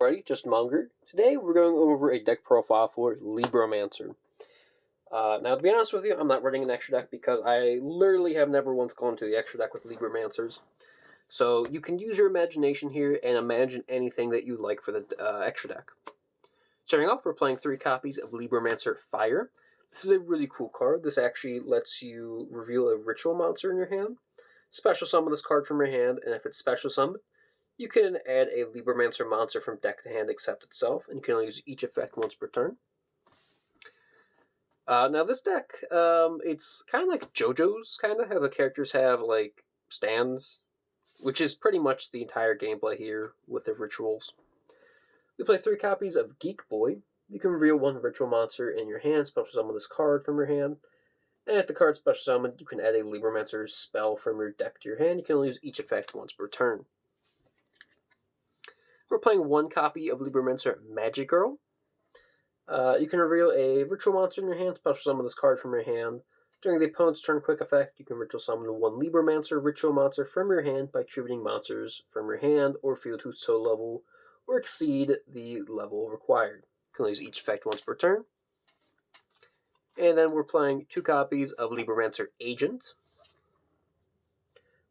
Alrighty, just Monger. Today we're going over a deck profile for Libromancer. Now, to be honest with you, I'm not running an extra deck because I literally have never once gone to the extra deck with Libromancers. So you can use your imagination here and imagine anything that you like for the extra deck. Starting off, we're playing 3 copies of Libromancer Fire. This is a really cool card. This actually lets you reveal a ritual monster in your hand, special summon this card from your hand, and if it's special summoned, you can add a Libromancer monster from deck to hand except itself, and you can only use each effect once per turn. Now this deck, it's kind of like JoJo's, how the characters have, like, stands, which is pretty much the entire gameplay here with the rituals. We play 3 copies of Geek Boy. You can reveal 1 ritual monster in your hand, special summon this card from your hand, and if the card's special summoned, you can add a Libromancer spell from your deck to your hand. You can only use each effect once per turn. We're playing 1 copy of Libromancer Magic Girl. You can reveal a ritual monster in your hand, special summon this card from your hand. During the opponent's turn quick effect, you can ritual summon 1 Libromancer ritual monster from your hand by attributing monsters from your hand or field whose total level or exceed the level required. You can only use each effect once per turn. And then we're playing 2 copies of Libromancer Agent.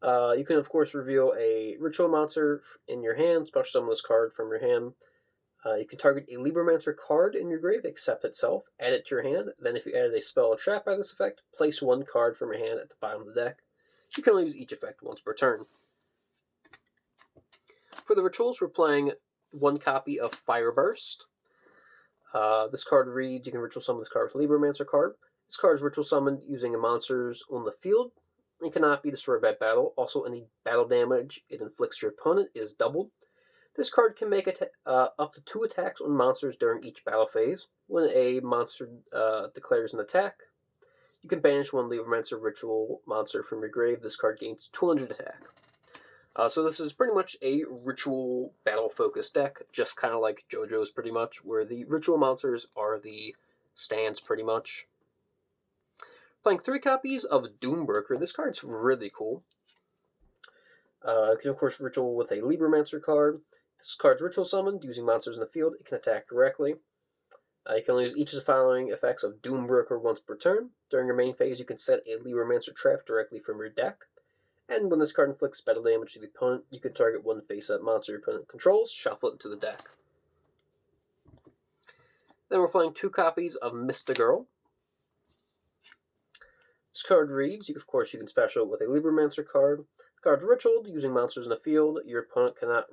You can, of course, reveal a ritual monster in your hand, special summon this card from your hand. You can target a Libromancer card in your grave, except itself, add it to your hand. Then if you added a spell or trap by this effect, place 1 card from your hand at the bottom of the deck. You can only use each effect once per turn. For the rituals, we're playing 1 copy of Fireburst. This card reads, you can ritual summon this card with Libromancer card. This card is ritual summoned using monsters on the field. It cannot be destroyed by battle. Also, any battle damage it inflicts your opponent is doubled. This card can make up to 2 attacks on monsters during each battle phase. When a monster declares an attack, you can banish 1 Libromancer ritual monster from your grave. This card gains 200 attack. So this is pretty much a ritual battle-focused deck, just kind of like JoJo's pretty much, where the ritual monsters are the stands pretty much. Playing 3 copies of Doombroker. This card's really cool. You can, of course, ritual with a Libromancer card. This card's ritual summoned using monsters in the field. It can attack directly. You can only use each of the following effects of Doombroker once per turn. During your main phase, you can set a Libromancer trap directly from your deck. And when this card inflicts battle damage to the opponent, you can target 1 face-up monster your opponent controls, shuffle it into the deck. Then we're playing 2 copies of Mista Girl. This card reads, of course, you can special it with a Libromancer card. The card's ritualed using monsters in the field. Your opponent cannot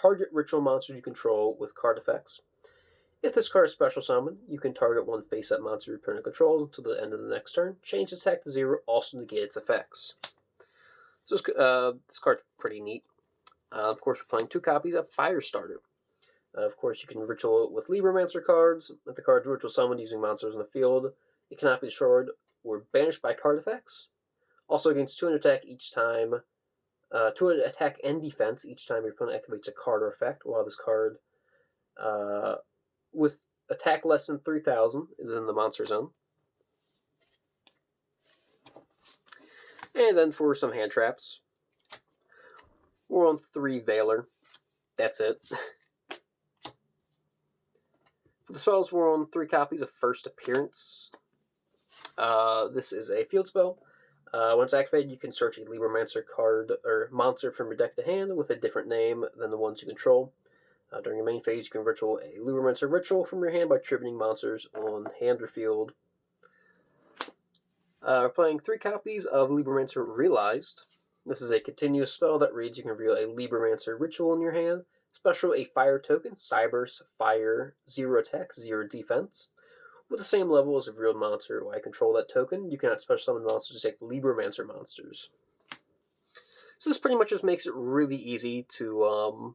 target ritual monsters you control with card effects. If this card is special summoned, you can target 1 face-up monster your opponent controls until the end of the next turn. Change its attack to 0, also negate its effects. So this card's pretty neat. Of course, we're playing 2 copies of Firestarter. Of course, you can ritual it with Libromancer cards. If the card's ritual summoned using monsters in the field, it cannot be destroyed or banished by card effects. Also gains 200 attack each time, 200 attack and defense each time your opponent activates a card or effect, while this card with attack less than 3,000 is in the monster zone. And then for some hand traps, we're on 3 Veiler. That's it. For the spells, we're on 3 copies of First Appearance. This is a field spell. Once activated, you can search a Libromancer card or monster from your deck to hand with a different name than the ones you control. During your main phase, you can ritual a Libromancer ritual from your hand by attributing monsters on hand or field. We're playing 3 copies of Libromancer Realized. This is a continuous spell that reads, you can reveal a Libromancer ritual in your hand. Special a fire token, Cyberse, Fire, 0 attack, 0 defense. With the same level as a revealed monster, while I control that token, you cannot special summon monsters to take Libromancer monsters. So this pretty much just makes it really easy to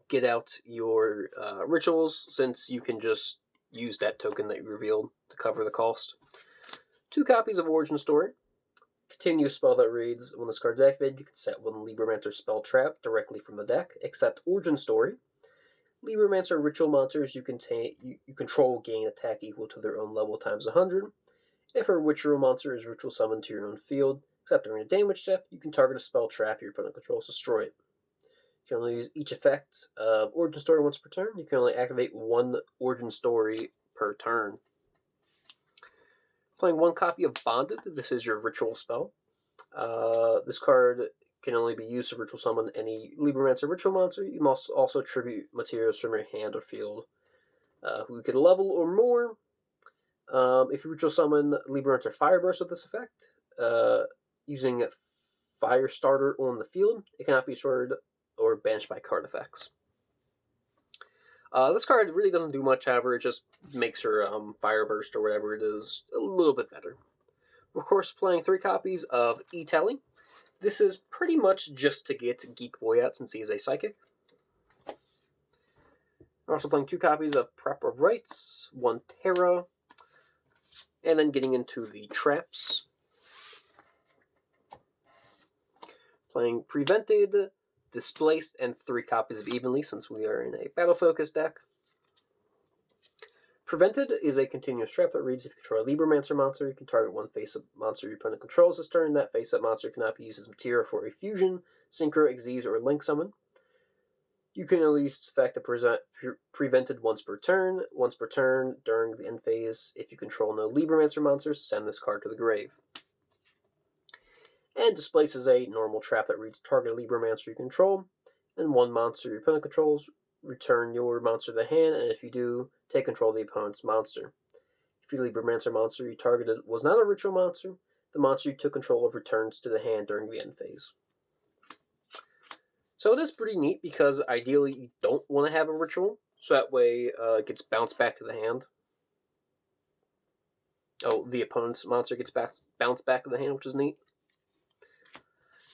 get out your rituals, since you can just use that token that you revealed to cover the cost. 2 copies of Origin Story. Continuous spell that reads, when this card's activated, you can set 1 Libromancer spell trap directly from the deck, except Origin Story. Libromancer ritual monsters you control gain attack equal to their own level times 100. If a ritual monster is ritual summoned to your own field, except during a damage step, you can target a spell trap your opponent controls to destroy it. can only use each effect of Origin Story once per turn. You can only activate one Origin Story per turn. Playing one copy of Bonded, this is your ritual spell. This card can only be used to ritual summon any Libromancer ritual monster. You must also tribute materials from your hand or field who you can level or more. If you ritual summon Libromancer Fireburst with this effect, using Fire Starter on the field, it cannot be sorted or banished by card effects. This card really doesn't do much, however, it just makes her Fireburst or whatever it is a little bit better. Of course, playing 3 copies of E-Telly. This is pretty much just to get Geek Boy out since he is a psychic. I'm also playing 2 copies of Prep of Rights, 1 Terra, and then getting into the traps. Playing Prevented, Displaced, and 3 copies of Evenly since we are in a battle-focused deck. Prevented is a continuous trap that reads if you control a Libromancer monster, you can target one face-up monster your opponent controls this turn. That face-up monster cannot be used as material for a fusion, synchro, exese, or link summon. You can only use this effect to Prevented once per turn. Once per turn, during the end phase, if you control no Libromancer monsters, send this card to the grave. And Displace is a normal trap that reads target Libromancer you control, and one monster your opponent controls, return your monster to the hand, and if you do, take control of the opponent's monster. If your Libromancer monster you targeted was not a ritual monster, the monster you took control of returns to the hand during the end phase. So it is pretty neat because ideally you don't want to have a ritual, so that way it gets bounced back to the hand. Oh, the opponent's monster gets bounced back to the hand, which is neat.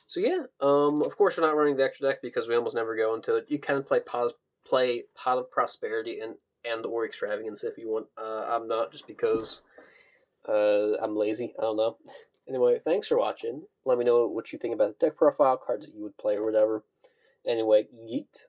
So yeah, of course we're not running the extra deck because we almost never go into it. You can play Pot of Prosperity and or Extravagance if you want. I'm not, just because I'm lazy. I don't know. Anyway, thanks for watching. Let me know what you think about the deck profile, cards that you would play or whatever. Anyway, yeet.